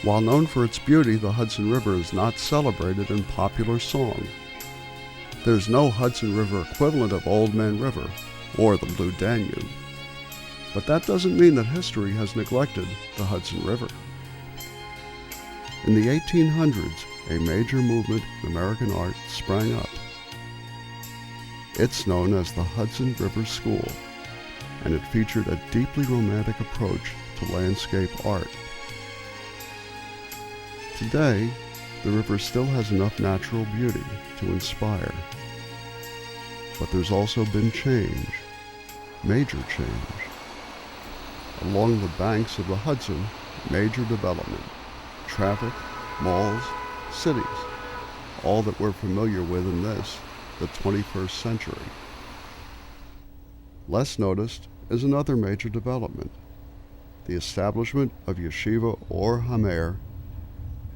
While known for its beauty, the Hudson River is not celebrated in popular song. There's no Hudson River equivalent of Old Man River or the Blue Danube. But that doesn't mean that history has neglected the Hudson River. In the 1800s, a major movement in American art sprang up. It's known as the Hudson River School, and it featured a deeply romantic approach to landscape art. Today, the river still has enough natural beauty to inspire. But there's also been change, major change. Along the banks of the Hudson, major development, traffic, malls, cities, all that we're familiar with in this, the 21st century. Less noticed is another major development, the establishment of Yeshiva Ohr Hameir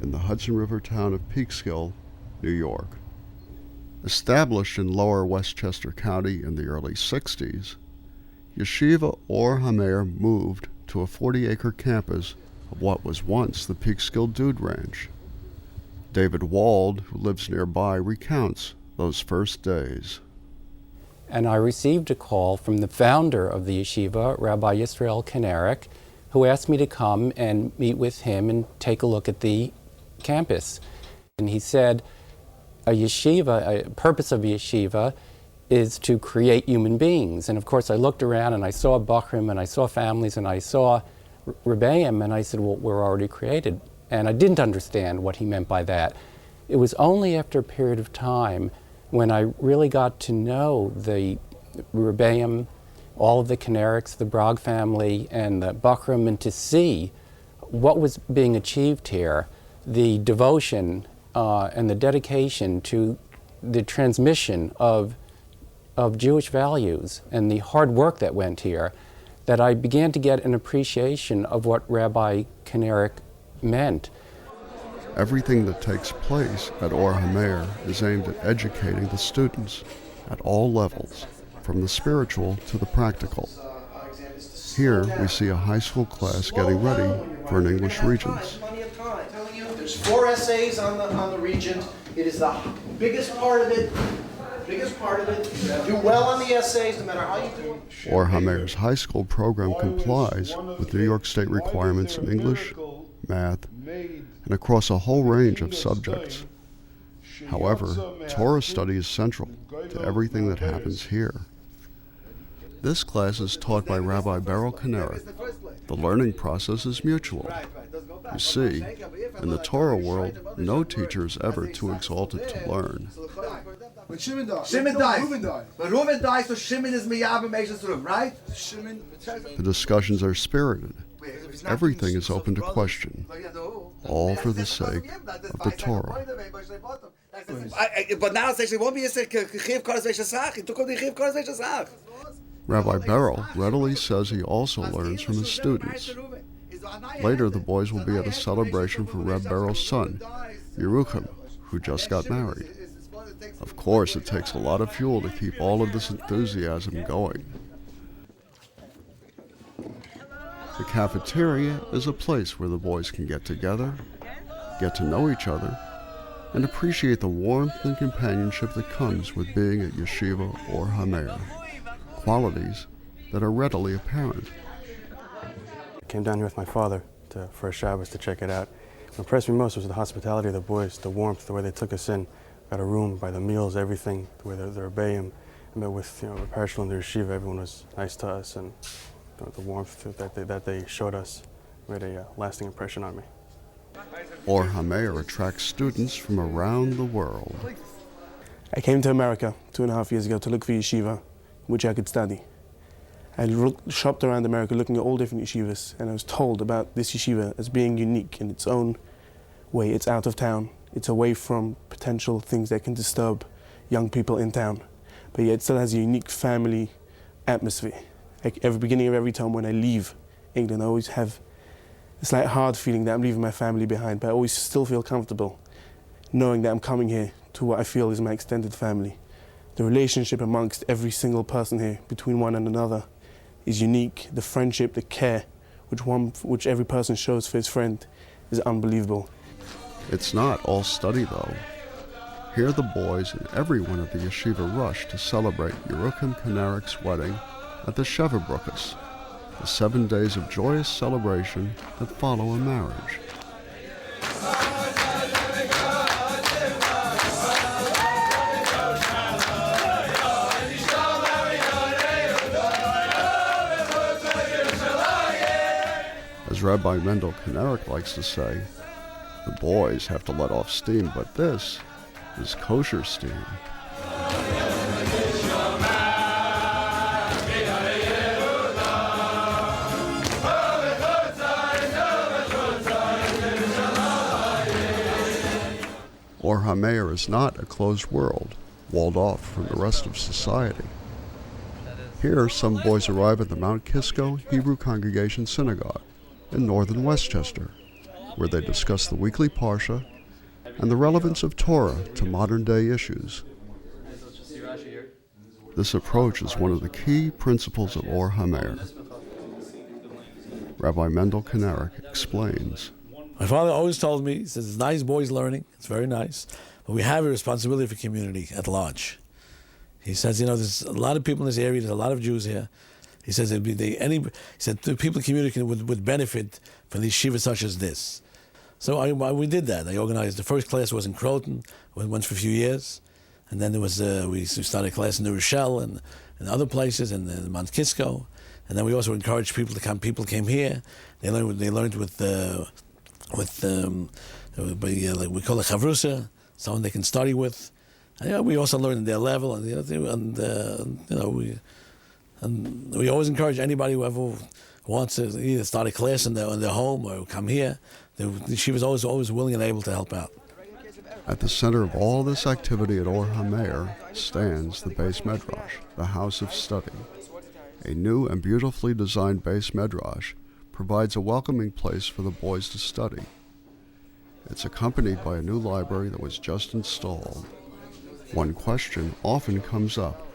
in the Hudson River town of Peekskill, New York. Established in lower Westchester County in the early 60s, Yeshiva Ohr Hameir moved to a 40-acre campus of what was once the Peekskill Dude Ranch. David Wald, who lives nearby, recounts those first days. And I received a call from the founder of the yeshiva, Rabbi Yisrael Kanarek, who asked me to come and meet with him and take a look at the campus. And he said, a purpose of a yeshiva is to create human beings. And of course I looked around and I saw Bachrim and I saw families and I saw Rebbeim, and I said, well, we're already created. And I didn't understand what he meant by that. It was only after a period of time when I really got to know the Rebbeim, all of the Kanareks, the Brog family, and the Bachrim, and to see what was being achieved here, the devotion and the dedication to the transmission of Jewish values and the hard work that went here, that I began to get an appreciation of what Rabbi Kanarek meant. Everything that takes place at Ohr Hameir is aimed at educating the students at all levels, from the spiritual to the practical. Here we see a high school class getting ready for an English Regents. There's 4 essays on the Regent. It is the biggest part of it. Do well on the essays, no matter how you do. Ohr Hameir's high school program complies with New York State requirements in English, math, and across a whole range of subjects. However, Torah study is central to everything that happens here. This class is taught by Rabbi Beryl Kanarek. The learning process is mutual. You see, in the Torah world, no teacher is ever too exalted to learn. Shimon dies. But Reuven dies, so Shimon is Miyab and makes us through, right? The discussions are spirited. Everything is open to question, all for the sake of the Torah. But now it's actually won't be a chiv karas ve'shasach. It took on the chiv karas ve'shasach. Rabbi Beryl readily says he also learns from his students. Later, the boys will be at a celebration for Reb Beryl's son, Yerucham, who just got married. Of course, it takes a lot of fuel to keep all of this enthusiasm going. The cafeteria is a place where the boys can get together, get to know each other, and appreciate the warmth and companionship that comes with being at Yeshiva Ohr Hameir, qualities that are readily apparent. I came down here with my father for a Shabbos to check it out. What impressed me most was the hospitality of the boys, the warmth, the way they took us in. Got a room, by the meals, everything, the way they're Rebbeim. I met with the parashal and the yeshiva, everyone was nice to us, and the warmth that they showed us made a lasting impression on me. Ohr Hameir attracts students from around the world. I came to America 2.5 years ago to look for yeshiva, which I could study. I shopped around America looking at all different yeshivas, and I was told about this yeshiva as being unique in its own way. It's out of town. It's away from potential things that can disturb young people in town. But yet it still has a unique family atmosphere. Like every beginning of every time when I leave England, I always have this like hard feeling that I'm leaving my family behind, but I always still feel comfortable knowing that I'm coming here to what I feel is my extended family. The relationship amongst every single person here, between one and another, is unique. The friendship, the care, which every person shows for his friend, is unbelievable. It's not all study, though. Here the boys and everyone at the yeshiva rush to celebrate Yerucham Kanarik's wedding at the Shevabrukas, the 7 days of joyous celebration that follow a marriage. As Rabbi Mendel Kanarik likes to say, the boys have to let off steam, but this is kosher steam. Ohr Hameir is not a closed world, walled off from the rest of society. Here, some boys arrive at the Mount Kisco Hebrew Congregation Synagogue in northern Westchester, where they discuss the weekly Parsha and the relevance of Torah to modern-day issues. This approach is one of the key principles of Ohr Hameir. Rabbi Mendel Kanarik explains. My father always told me, he says, it's nice boys learning, it's very nice, but we have a responsibility for community at large. He says, there's a lot of people in this area, there's a lot of Jews here. He says, he said the people in the community would benefit from these yeshivas such as this. So we did that. I organized, the first class was in Croton, we went for a few years, and then there was, we started a class in New Rochelle and other places, and in Mount Kisco, and then we also encouraged people to come. People came here, they learned with we call it chavrusa, someone they can study with. And, we also learned at their level, and we always encourage anybody who ever wants to either start a class in their home or come here. She was always willing and able to help out. At the center of all this activity at Ohr Hameir stands the Beis Medrash, the house of study. A new and beautifully designed Beis Medrash provides a welcoming place for the boys to study. It's accompanied by a new library that was just installed. One question often comes up.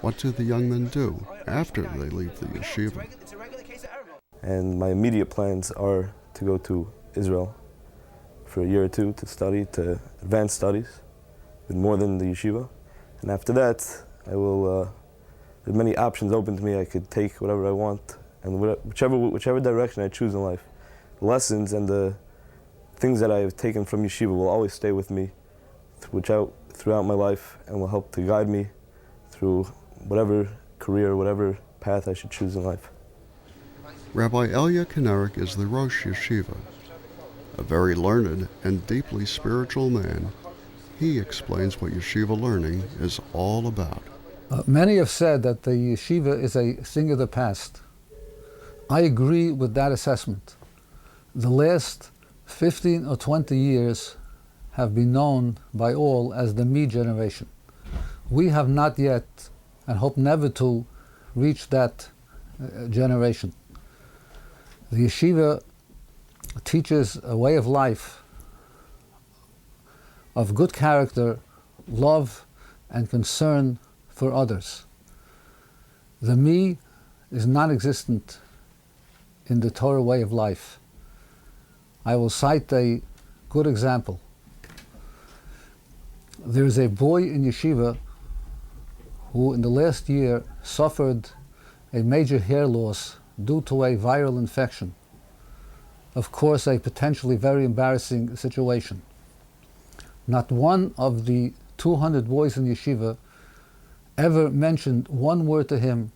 What do the young men do after they leave the yeshiva? And my immediate plans are to go to Israel for a year or two to study, to advanced studies, with more than the yeshiva. And after that, I will, there's many options open to me. I could take whatever I want, and whichever direction I choose in life. The lessons and the things that I have taken from yeshiva will always stay with me throughout my life, and will help to guide me through whatever career, whatever path I should choose in life. Rabbi Elia Kanarik is the Rosh Yeshiva. A very learned and deeply spiritual man, he explains what yeshiva learning is all about. Many have said that the yeshiva is a thing of the past. I agree with that assessment. The last 15 or 20 years have been known by all as the me generation. We have not yet, and hope never to, reach that generation. The yeshiva teaches a way of life of good character, love, and concern for others. The me is non-existent in the Torah way of life. I will cite a good example. There is a boy in yeshiva who in the last year suffered a major hair loss due to a viral infection. Of course, a potentially very embarrassing situation. Not one of the 200 boys in yeshiva ever mentioned one word to him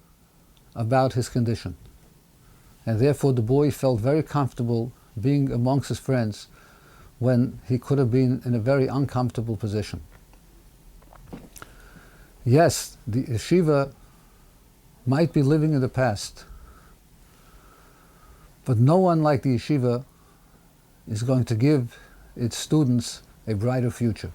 about his condition. And therefore the boy felt very comfortable being amongst his friends when he could have been in a very uncomfortable position. Yes, the yeshiva might be living in the past, but no one like the yeshiva is going to give its students a brighter future.